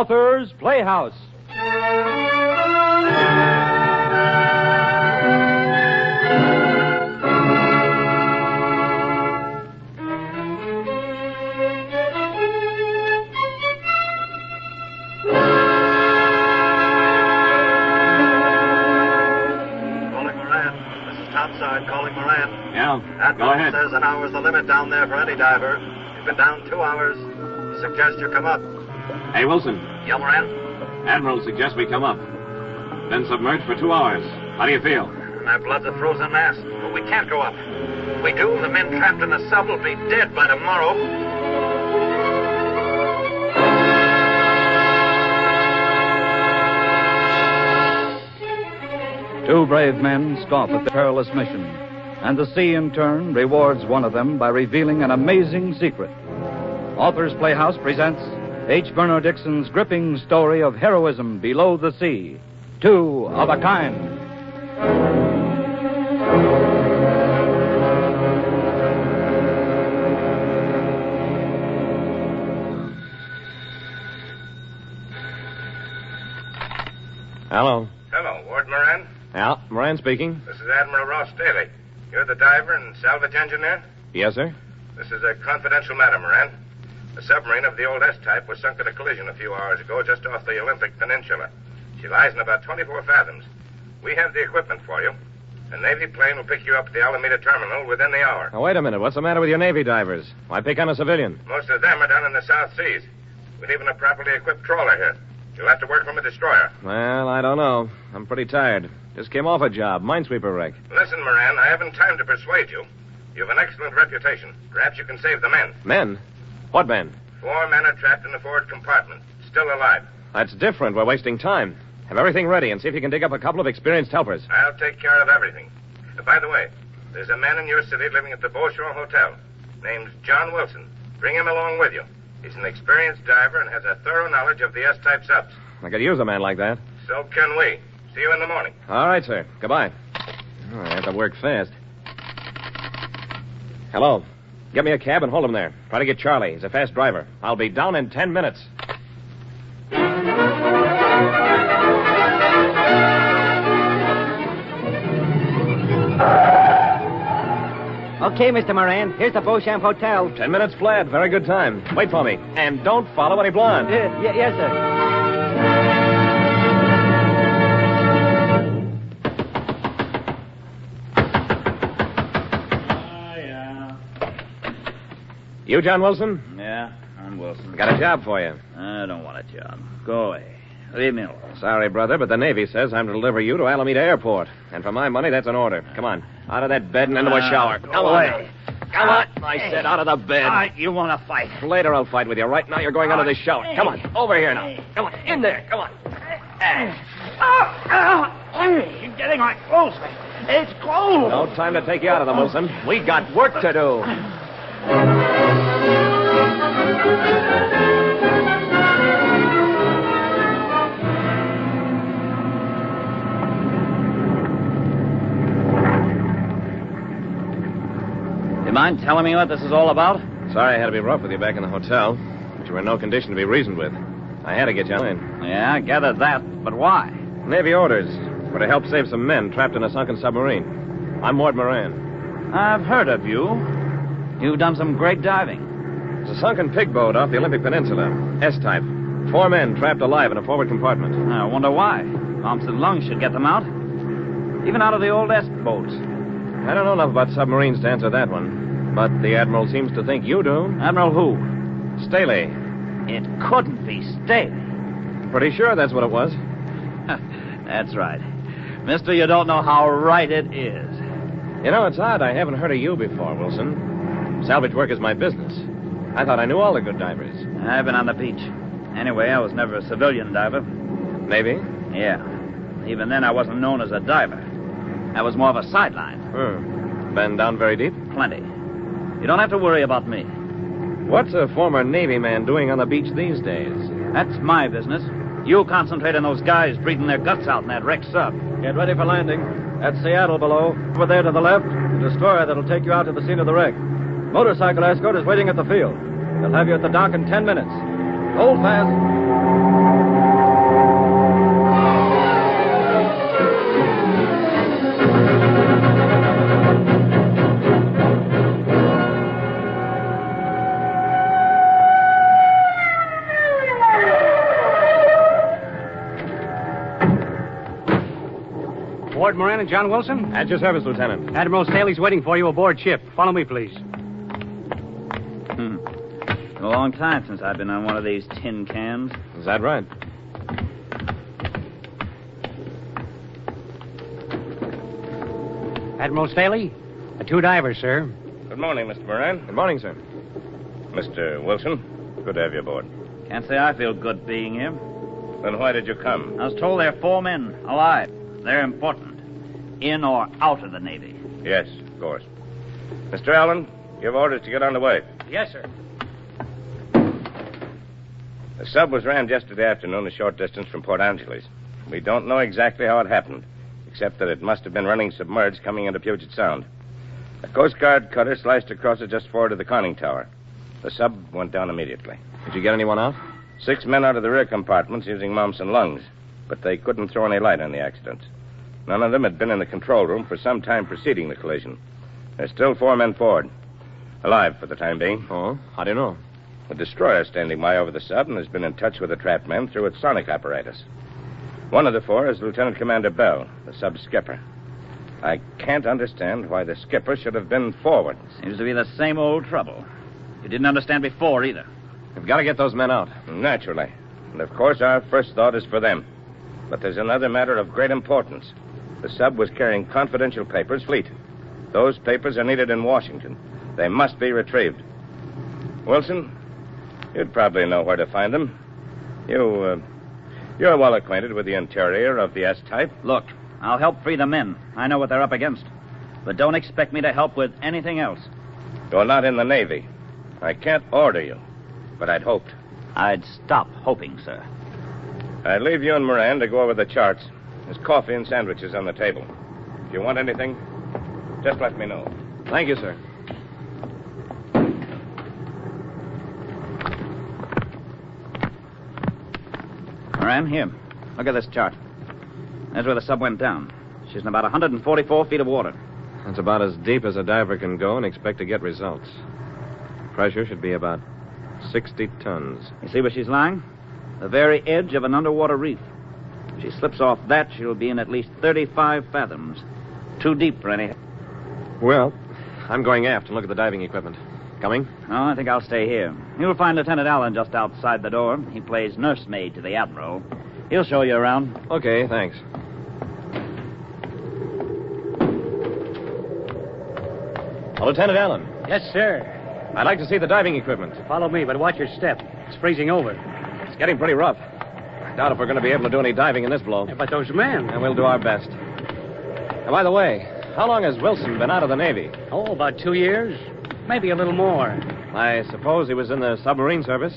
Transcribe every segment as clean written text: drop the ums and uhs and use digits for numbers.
Author's Playhouse. Calling Moran. Yeah, Admiral go ahead. Says an hour's the limit down there for any diver. You've been down 2 hours. He suggests you come up. Hey, Wilson. Yeah, Moran? Admiral suggests we come up. Been submerged for 2 hours. How do you feel? My blood's a frozen mass, but we can't go up. If we do, the men trapped in the sub will be dead by tomorrow. Two brave men scoff at the perilous mission, and the sea, in turn, rewards one of them by revealing an amazing secret. Author's Playhouse presents H. Bernard Dixon's gripping story of heroism below the sea. Two of a kind. Hello. Hello, Ward Moran. Yeah, Moran speaking. This is Admiral Ross Daly. You're the diver and salvage engineer? Yes, sir. This is a confidential matter, Moran. A submarine of the old S-type was sunk in a collision a few hours ago just off the Olympic Peninsula. She lies in about 24 fathoms. We have the equipment for you. A Navy plane will pick you up at the Alameda terminal within the hour. Now, wait a minute. What's the matter with your Navy divers? Why pick on a civilian? Most of them are down in the South Seas. With even a properly equipped trawler here. You'll have to work from a destroyer. Well, I don't know. I'm pretty tired. Just came off a job. Minesweeper wreck. Listen, Moran, I haven't time to persuade you. You have an excellent reputation. Perhaps you can save the men. Men? What men? 4 men are trapped in the forward compartment, still alive. That's different. We're wasting time. Have everything ready and see if you can dig up a couple of experienced helpers. I'll take care of everything. By the way, there's a man in your city living at the Beaushore Hotel. Name's John Wilson. Bring him along with you. He's an experienced diver and has a thorough knowledge of the S-type subs. I could use a man like that. So can we. See you in the morning. All right, sir. Goodbye. Oh, I have to work fast. Hello. Get me a cab and hold him there. Try to get Charlie. He's a fast driver. I'll be down in 10 minutes. Okay, Mr. Moran. Here's the Beauchamp Hotel. 10 minutes flat. Very good time. Wait for me. And don't follow any blonde. Yes, sir. You, John Wilson? Yeah, I'm Wilson. Got a job for you. I don't want a job. Go away. Leave me alone. Sorry, brother, but the Navy says I'm to deliver you to Alameda Airport. And for my money, that's an order. Come on. Out of that bed and into a shower. Come on. Come on. I said out of the bed. You want to fight? Later I'll fight with you. Right now you're going under the shower. Come on. Over here now. Come on. In there. Come on. You're getting my clothes. It's cold. No time to take you out of them, Wilson. We got work to do. You mind telling me what this is all about? Sorry I had to be rough with you back in the hotel, but you were in no condition to be reasoned with. I had to get you in. Yeah, I gathered that. But why? Navy orders were to help save some men trapped in a sunken submarine. I'm Ward Moran. I've heard of you. You've done some great diving. It's a sunken pig boat off the Olympic Peninsula. S-type. 4 men trapped alive in a forward compartment. I wonder why. Thompson Lung should get them out. Even out of the old S boats. I don't know enough about submarines to answer that one. But the Admiral seems to think you do. Admiral who? Staley. It couldn't be Staley. Pretty sure that's what it was. That's right. Mister, you don't know how right it is. You know, it's odd I haven't heard of you before, Wilson. Salvage work is my business. I thought I knew all the good divers. I've been on the beach. Anyway, I was never a civilian diver. Navy? Yeah. Even then, I wasn't known as a diver. I was more of a sideline. Been down very deep? Plenty. You don't have to worry about me. What's a former Navy man doing on the beach these days? That's my business. You concentrate on those guys breathing their guts out in that wrecked sub. Get ready for landing. That's Seattle below. Over there to the left, the destroyer that'll take you out to the scene of the wreck. Motorcycle escort is waiting at the field. They'll have you at the dock in 10 minutes. Hold fast. Ward Moran and John Wilson? At your service, Lieutenant. Admiral Staley's waiting for you aboard ship. Follow me, please. It's been a long time since I've been on one of these tin cans. Is that right? Admiral Staley? The two divers, sir. Good morning, Mr. Moran. Good morning, sir. Mr. Wilson, good to have you aboard. Can't say I feel good being here. Then why did you come? I was told there are 4 men alive. They're important. In or out of the Navy. Yes, of course. Mr. Allen, you have orders to get on the way. Yes, sir. The sub was rammed yesterday afternoon a short distance from Port Angeles. We don't know exactly how it happened, except that it must have been running submerged coming into Puget Sound. A Coast Guard cutter sliced across it just forward of the conning tower. The sub went down immediately. Did you get anyone out? 6 men out of the rear compartments using mumps and lungs, but they couldn't throw any light on the accident. None of them had been in the control room for some time preceding the collision. There's still 4 men forward, alive for the time being. Oh, how do you know? The destroyer standing by over the sub and has been in touch with the trapped men through its sonic apparatus. One of the 4 is Lieutenant Commander Bell, the sub's skipper. I can't understand why the skipper should have been forward. Seems to be the same old trouble. You didn't understand before, either. We've got to get those men out. Naturally. And of course our first thought is for them. But there's another matter of great importance. The sub was carrying confidential papers, fleet. Those papers are needed in Washington. They must be retrieved. Wilson, you'd probably know where to find them. You're well acquainted with the interior of the S-type. Look, I'll help free the men. I know what they're up against. But don't expect me to help with anything else. You're not in the Navy. I can't order you, but I'd hoped. I'd stop hoping, sir. I'd leave you and Moran to go over the charts. There's coffee and sandwiches on the table. If you want anything, just let me know. Thank you, sir. Moran, here. Look at this chart. There's where the sub went down. She's in about 144 feet of water. That's about as deep as a diver can go and expect to get results. Pressure should be about 60 tons. You see where she's lying? The very edge of an underwater reef. If she slips off that, she'll be in at least 35 fathoms. Too deep for any... Well, I'm going aft and look at the diving equipment. Coming? Oh, I think I'll stay here. You'll find Lieutenant Allen just outside the door. He plays nursemaid to the Admiral. He'll show you around. Okay, thanks. Oh, Lieutenant Allen. Yes, sir. I'd like to see the diving equipment. Follow me, but watch your step. It's freezing over. It's getting pretty rough. I doubt if we're going to be able to do any diving in this blow. Yeah, but those men... And we'll do our best. And by the way, how long has Wilson been out of the Navy? Oh, about 2 years. Maybe a little more. I suppose he was in the submarine service.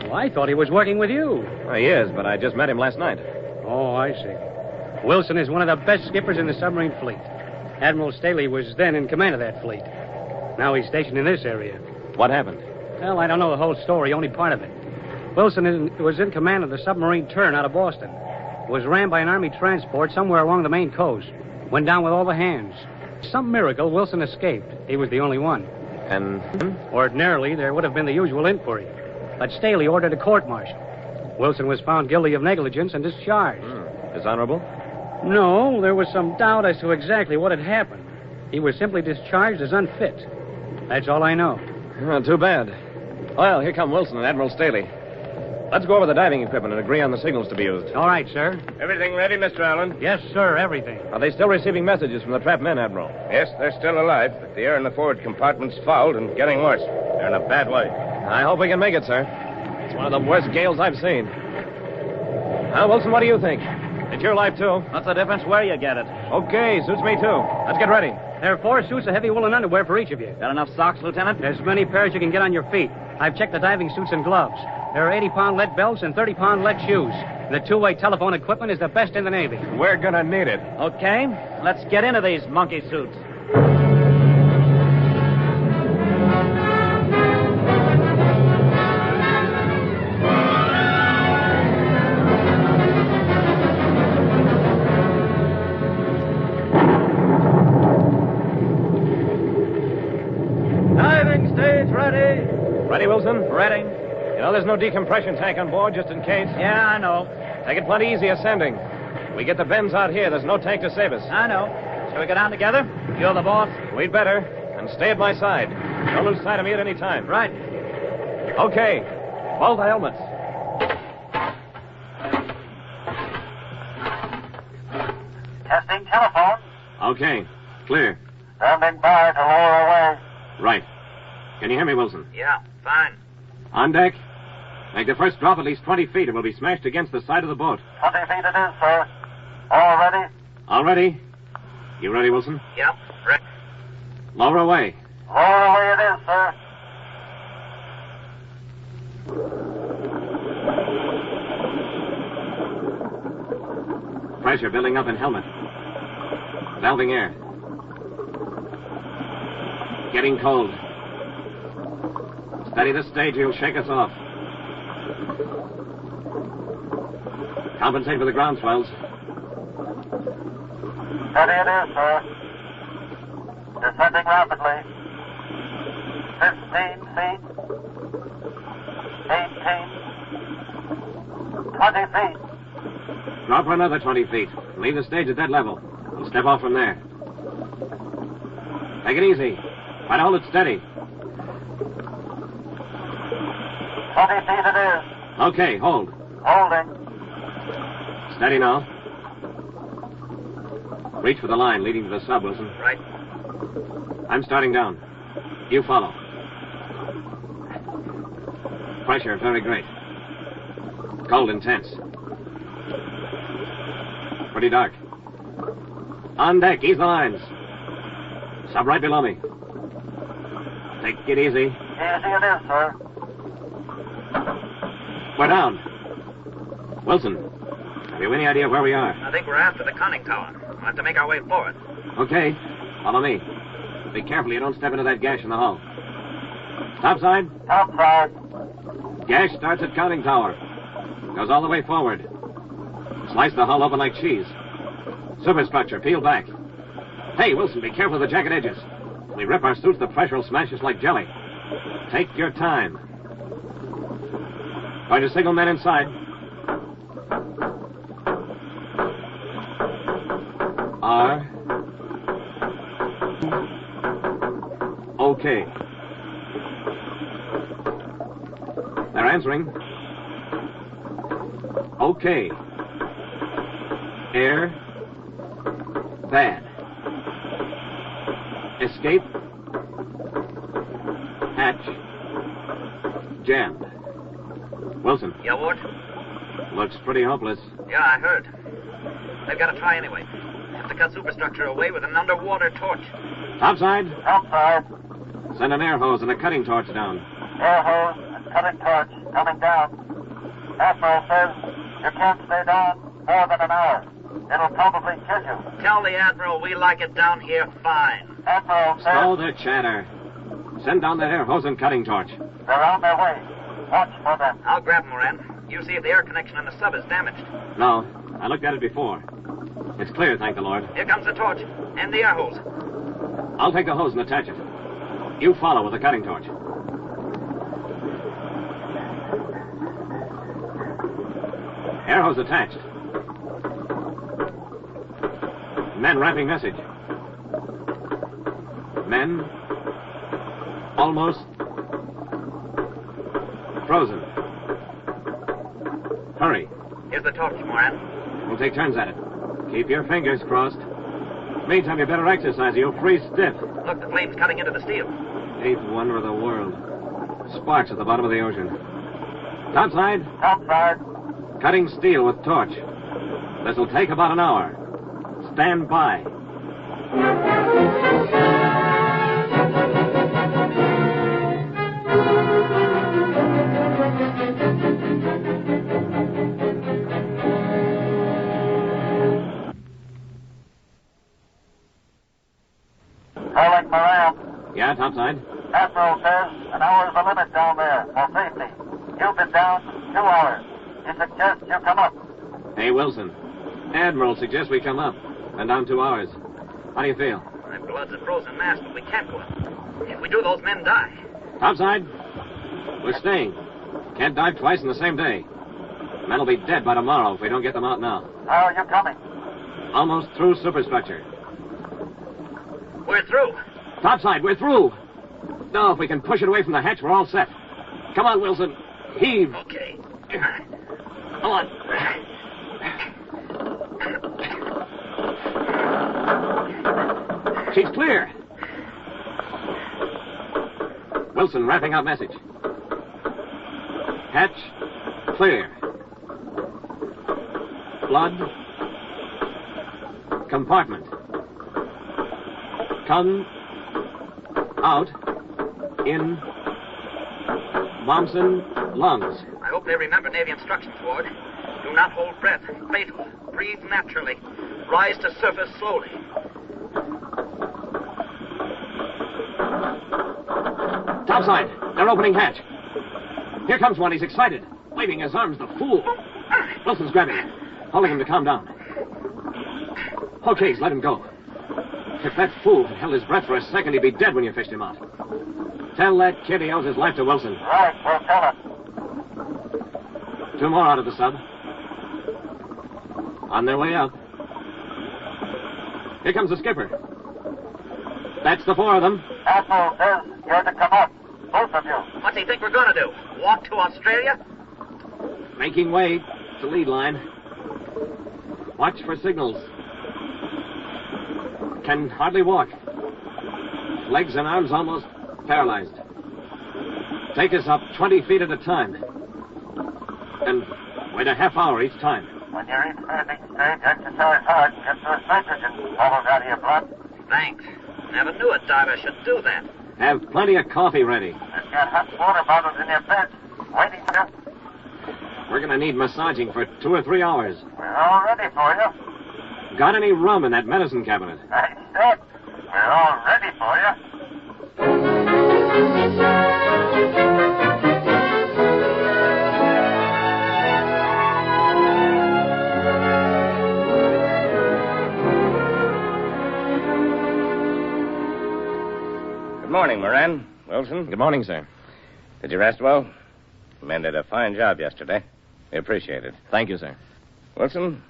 Oh, I thought he was working with you. Well, he is, but I just met him last night. Oh, I see. Wilson is one of the best skippers in the submarine fleet. Admiral Staley was then in command of that fleet. Now he's stationed in this area. What happened? Well, I don't know the whole story, only part of it. Wilson was in command of the submarine Turn out of Boston. Was rammed by an Army transport somewhere along the Maine coast. Went down with all the hands. Some miracle, Wilson escaped. He was the only one. And? Ordinarily, there would have been the usual inquiry. But Staley ordered a court-martial. Wilson was found guilty of negligence and discharged. Dishonorable? No, there was some doubt as to exactly what had happened. He was simply discharged as unfit. That's all I know. Too bad. Well, here come Wilson and Admiral Staley. Let's go over the diving equipment and agree on the signals to be used. All right, sir. Everything ready, Mr. Allen? Yes, sir, everything. Are they still receiving messages from the trapped men, Admiral? Yes, they're still alive, but the air in the forward compartment's fouled and getting worse. They're in a bad way. I hope we can make it, sir. It's one of the worst gales I've seen. Now, Wilson, what do you think? It's your life, too. What's the difference where you get it? Okay, suits me, too. Let's get ready. There are 4 suits of heavy woolen underwear for each of you. Got enough socks, Lieutenant? As many pairs you can get on your feet. I've checked the diving suits and gloves. There are 80-pound lead belts and 30-pound lead shoes. The two-way telephone equipment is the best in the Navy. We're gonna need it. Okay, let's get into these monkey suits. Diving stage ready. Ready, Wilson? Ready? You know, there's no decompression tank on board, just in case. Yeah, I know. Take it plenty easy ascending. We get the bends out here. There's no tank to save us. I know. Shall we go down together? You're the boss. We'd better. And stay at my side. Don't lose sight of me at any time. Right. Okay. Both helmets. Testing telephone. Okay. Clear. Standing by to lower away. Right. Can you hear me, Wilson? Yeah, fine. On deck. Make the first drop at least 20 feet. It will be smashed against the side of the boat. 20 feet it is, sir. All ready? All ready? You ready, Wilson? Yep, ready. Lower away. Lower away it is, sir. Pressure building up in helmet. Valving air. Getting cold. Steady the stage, he'll shake us off. Compensate for the ground swells. Steady it is, sir. Descending rapidly. 15 feet. 18. 20 feet. Drop for another 20 feet. Leave the stage at that level. We'll step off from there. Take it easy. Try to hold it steady. 20 feet it is. Okay, hold. Holding. Steady now. Reach for the line leading to the sub, Wilson. Right. I'm starting down. You follow. Pressure very great. Cold intense. Pretty dark. On deck, ease the lines. Sub right below me. Take it easy. Easy it is, sir. We're down. Wilson, have you any idea where we are? I think we're after the conning tower. We'll have to make our way forward. Okay. Follow me. Be careful you don't step into that gash in the hull. Topside. Topside. Gash starts at conning tower. Goes all the way forward. Slice the hull open like cheese. Superstructure, peel back. Hey, Wilson, be careful of the jacket edges. If we rip our suits, the pressure will smash us like jelly. Take your time. Going to signal men inside. R. Okay. They're answering. Okay. Air. Bad. Escape. Hatch. Jammed. Wilson. Yeah, Ward? Looks pretty hopeless. Yeah, I heard. They've got to try anyway. Have to cut superstructure away with an underwater torch. Topside. Topside. Send an air hose and a cutting torch down. Air hose and cutting torch coming down. Admiral says you can't stay down more than an hour. It'll probably kill you. Tell the Admiral we like it down here fine. Admiral says... Stow the chatter. Send down the air hose and cutting torch. They're on their way. Watch for them. I'll grab them, Moran. You see if the air connection in the sub is damaged. No, I looked at it before. It's clear, thank the Lord. Here comes the torch and the air hose. I'll take the hose and attach it. You follow with the cutting torch. Air hose attached. Men rapping message. Men almost frozen. Hurry. Here's the torch, Moran. We'll take turns at it. Keep your fingers crossed. Meantime, you better exercise. You'll freeze stiff. Look, the flame's cutting into the steel. Eighth wonder of the world. Sparks at the bottom of the ocean. Topside. Topside. Cutting steel with torch. This'll take about an hour. Stand by. Calling Moran. Yeah, topside. Admiral says an hour's the limit down there for safety. You've been down 2 hours. He suggests you come up. Hey, Wilson. Admiral suggests we come up. Been down 2 hours. How do you feel? My blood's a frozen mass, but we can't go up. If we do, those men die. Topside. We're staying. Can't dive twice in the same day. Men will be dead by tomorrow if we don't get them out now. How are you coming? Almost through superstructure. We're through. Topside, we're through. Now, if we can push it away from the hatch, we're all set. Come on, Wilson. Heave. Okay. Come on. She's clear. Wilson, wrapping up message. Hatch, clear. Flood, compartment. Come, out, in, Momsen, lungs. I hope they remember Navy instructions, Ward. Do not hold breath. Fatal. Breathe naturally. Rise to surface slowly. Topside, they're opening hatch. Here comes one. He's excited. Waving his arms, the fool. Wilson's grabbing him, holding him to calm down. Okay, let him go. If that fool had held his breath for a second, he'd be dead when you fished him out. Tell that kid he owes his life to Wilson. Right, we'll tell him. 2 more out of the sub. On their way out. Here comes the skipper. That's the 4 of them. Admiral says you're to come up. Both of you. What's he think we're going to do? Walk to Australia? Making way to lead line. Watch for signals. Can hardly walk. Legs and arms almost paralyzed. Take us up 20 feet at a time. And wait a half hour each time. When you reach finishing stage, exercise hard and get those nitrogen bubbles out of your blood. Thanks. Never knew a diver should do that. Have plenty of coffee ready. I've got hot water bottles in your bed, waiting for you. We're going to need massaging for 2 or 3 hours. We're all ready for you. Got any rum in that medicine cabinet? I said, we're all ready for you. Good morning, Moran. Wilson. Good morning, sir. Did you rest well? The men did a fine job yesterday. We appreciate it. Thank you, sir. Wilson,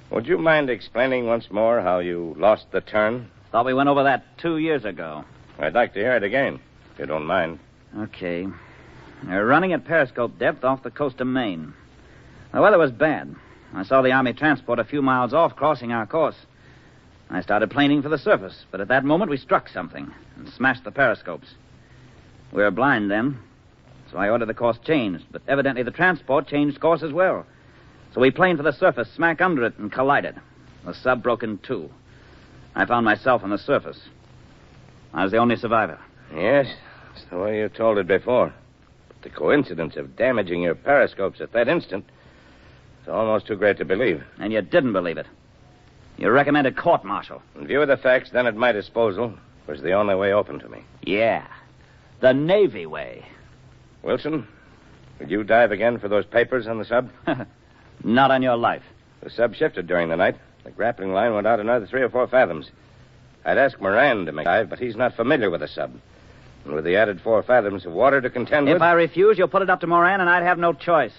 would you mind explaining once more how you lost the turn? Thought we went over that 2 years ago. I'd like to hear it again, if you don't mind. Okay. We're running at periscope depth off the coast of Maine. The weather was bad. I saw the Army transport a few miles off crossing our course. I started planing for the surface, but at that moment we struck something and smashed the periscopes. We were blind then, so I ordered the course changed, but evidently the transport changed course as well. So we planed for the surface, smack under it, and collided. The sub broke in 2. I found myself on the surface. I was the only survivor. Yes, that's the way you told it before. But the coincidence of damaging your periscopes at that instant is almost too great to believe. And you didn't believe it. You recommended court-martial. In view of the facts then at my disposal, was the only way open to me. Yeah. The Navy way. Wilson, would you dive again for those papers on the sub? Not on your life. The sub shifted during the night. The grappling line went out another 3 or 4 fathoms. I'd ask Moran to make dive, but he's not familiar with the sub. And with the added 4 fathoms of water to contend with... If I refuse, you'll put it up to Moran, and I'd have no choice.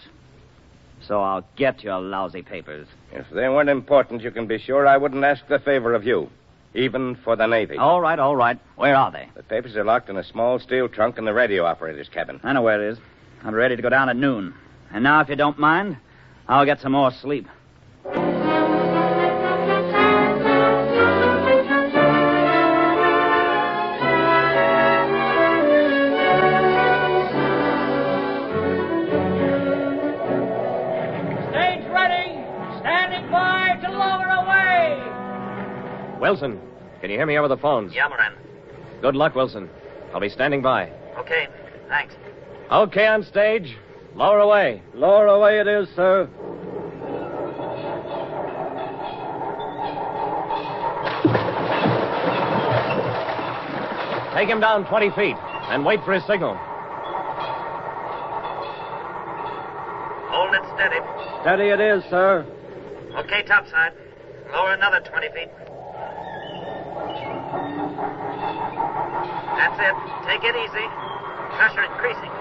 So I'll get your lousy papers. If they weren't important, you can be sure I wouldn't ask the favor of you, even for the Navy. All right. Where are they? The papers are locked in a small steel trunk in the radio operator's cabin. I know where it is. I'll be ready to go down at noon. And now, if you don't mind, I'll get some more sleep. Wilson, can you hear me over the phones? Yeah, Moran. Good luck, Wilson. I'll be standing by. Okay, thanks. Okay, on stage. Lower away. Lower away it is, sir. Take him down 20 feet and wait for his signal. Hold it steady. Steady it is, sir. Okay, topside. Lower another 20 feet. That's it. Take it easy. Pressure increasing.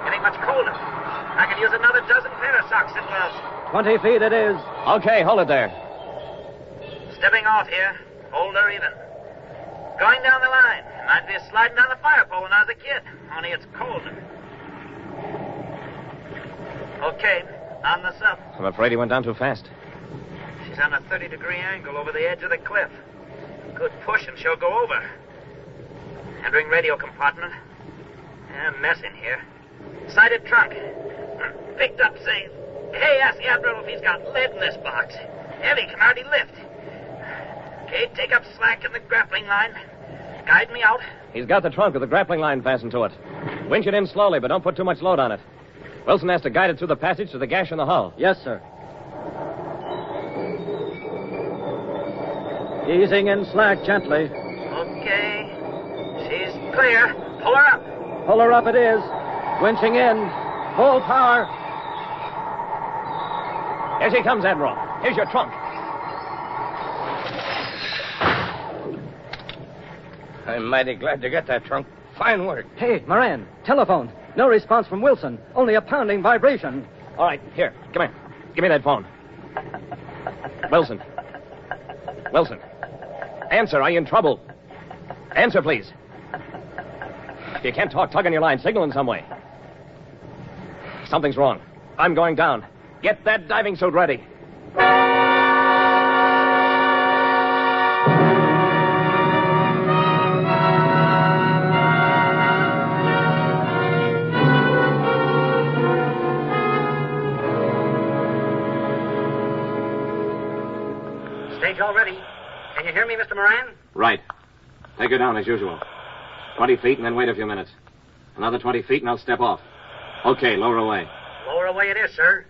Getting much colder. I could use another dozen pair of socks and gloves. 20 feet it is. Okay, hold it there. Stepping off here. Hold her even. Going down the line. Might be a sliding down the fire pole when I was a kid. Only it's colder. Okay, on the sub. I'm afraid he went down too fast. She's on a 30-degree angle over the edge of the cliff. Good push and she'll go over. Entering radio compartment. Mess in here. Sighted trunk. Picked up safe. Hey, ask the Admiral if he's got lead in this box. Heavy, can hardly lift. Okay, take up slack in the grappling line. Guide me out. He's got the trunk with the grappling line fastened to it. Winch it in slowly, but don't put too much load on it. Wilson has to guide it through the passage to the gash in the hull. Yes, sir. Easing in slack gently. Okay. She's clear. Pull her up. Pull her up it is. Winching in. Full power. Here she comes, Admiral. Here's your trunk. I'm mighty glad to get that trunk. Fine work. Hey, Moran, telephone. No response from Wilson. Only a pounding vibration. All right, here. Come here. Give me that phone. Wilson. Wilson. Answer. Are you in trouble? Answer, please. If you can't talk, tug on your line. Signal in some way. Something's wrong. I'm going down. Get that diving suit ready. Stage all ready. Can you hear me, Mr. Moran? Right. Take her down as usual. 20 feet and then wait a few minutes. Another 20 feet and I'll step off. Okay, lower away. Lower away it is, sir.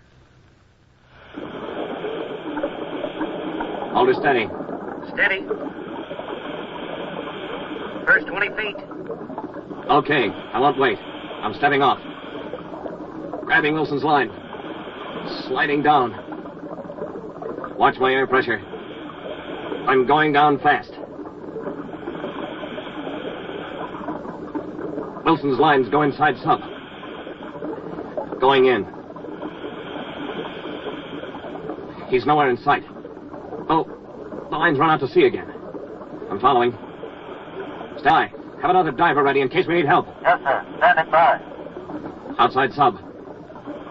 Hold her steady. Steady. First 20 feet. Okay, I won't wait. I'm stepping off. Grabbing Wilson's line. Sliding down. Watch my air pressure. I'm going down fast. Wilson's lines go inside sub. Going in. He's nowhere in sight. Oh, the line's run out to sea again. I'm following. Stay. Have another diver ready in case we need help. Yes, sir. Standing by. Outside sub.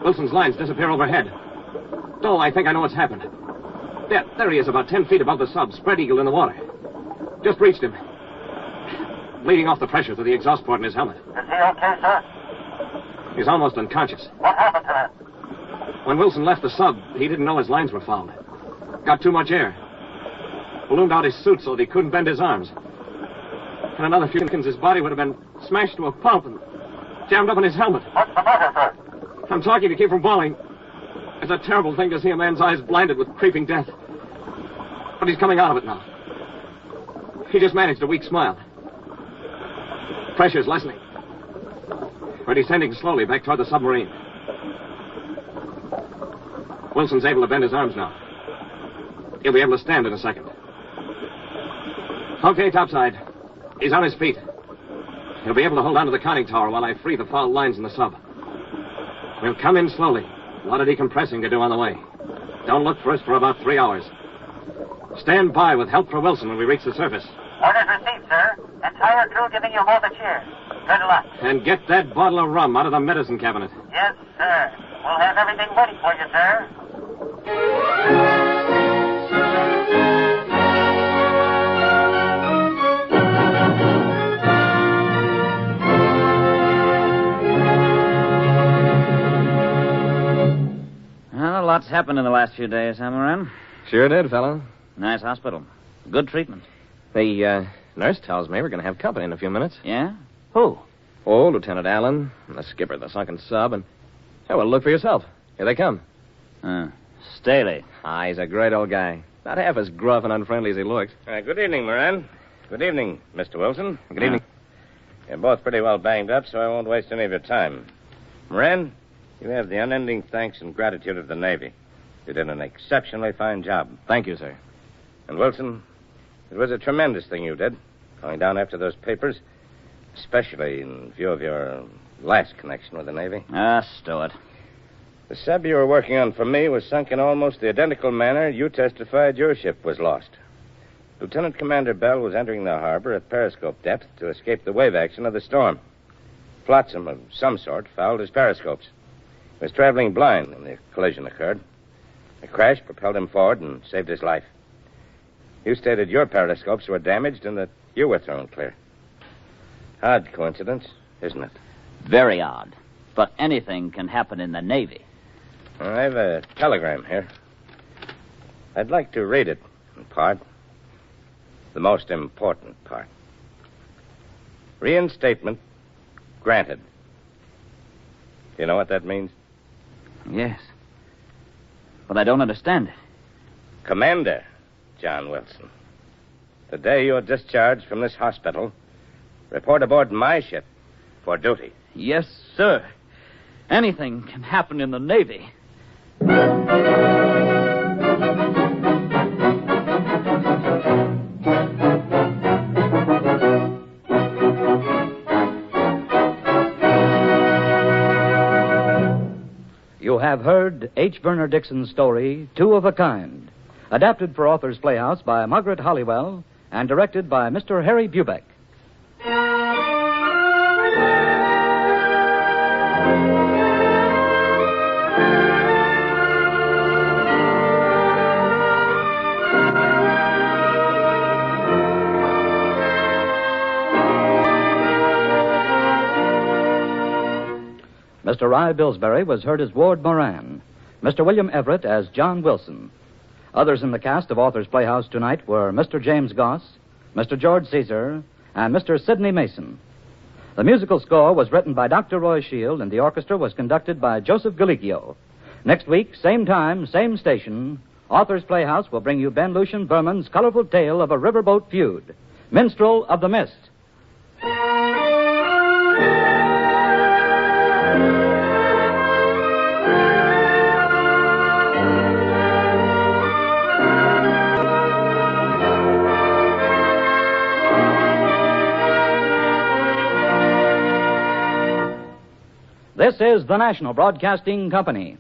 Wilson's lines disappear overhead. Oh, I think I know what's happened. There he is, about 10 feet above the sub, spread eagle in the water. Just reached him. Bleeding off the pressure through the exhaust port in his helmet. Is he okay, sir? He's almost unconscious. What happened to him? When Wilson left the sub, he didn't know his lines were fouled. Got too much air. Ballooned out his suit so that he couldn't bend his arms. In another few seconds, his body would have been smashed to a pulp and jammed up in his helmet. What's the matter, sir? I'm talking to keep from boiling. It's a terrible thing to see a man's eyes blinded with creeping death. But he's coming out of it now. He just managed a weak smile. Pressure's lessening. We're descending slowly back toward the submarine. Wilson's able to bend his arms now. He'll be able to stand in a second. Okay, topside. He's on his feet. He'll be able to hold on to the conning tower while I free the foul lines in the sub. We'll come in slowly. A lot of decompressing to do on the way. Don't look for us for about 3 hours. Stand by with help for Wilson when we reach the surface. Orders received, sir. Entire crew giving you all the cheers. Good luck. And get that bottle of rum out of the medicine cabinet. Yes, sir. We'll have everything ready for you, sir. Well, a lot's happened in the last few days, huh, Moran? Sure did, fella. Nice hospital. Good treatment. The nurse tells me we're going to have company in a few minutes. Yeah? Who? Oh, Lieutenant Allen, and the skipper of the sunken sub, and... Oh, well, look for yourself. Here they come. Staley. Ah, he's a great old guy. Not half as gruff and unfriendly as he looked. Good evening, Moran. Good evening, Mr. Wilson. Good evening. You're both pretty well banged up, so I won't waste any of your time. Moran, you have the unending thanks and gratitude of the Navy. You did an exceptionally fine job. Thank you, sir. And Wilson, it was a tremendous thing you did, going down after those papers, especially in view of your last connection with the Navy. Stuart. The sub you were working on for me was sunk in almost the identical manner you testified your ship was lost. Lieutenant Commander Bell was entering the harbor at periscope depth to escape the wave action of the storm. Flotsam of some sort fouled his periscopes. He was traveling blind when the collision occurred. The crash propelled him forward and saved his life. You stated your periscopes were damaged and that you were thrown clear. Odd coincidence, isn't it? Very odd. But anything can happen in the Navy. I have a telegram here. I'd like to read it in part. The most important part. Reinstatement granted. Do you know what that means? Yes. But I don't understand it. Commander John Wilson, the day you're discharged from this hospital, report aboard my ship for duty. Yes, sir. Anything can happen in the Navy. You have heard H. Verner Dixon's story, Two of a Kind, adapted for Authors Playhouse by Margaret Hollywell and directed by Mr. Harry Bubeck. Mr. Rye Billsbury was heard as Ward Moran, Mr. William Everett as John Wilson. Others in the cast of Authors Playhouse tonight were Mr. James Goss, Mr. George Caesar, and Mr. Sidney Mason. The musical score was written by Dr. Roy Shield, and the orchestra was conducted by Joseph Galicchio. Next week, same time, same station, Authors Playhouse will bring you Ben Lucian Berman's colorful tale of a riverboat feud, Minstrel of the Mist. This is the National Broadcasting Company.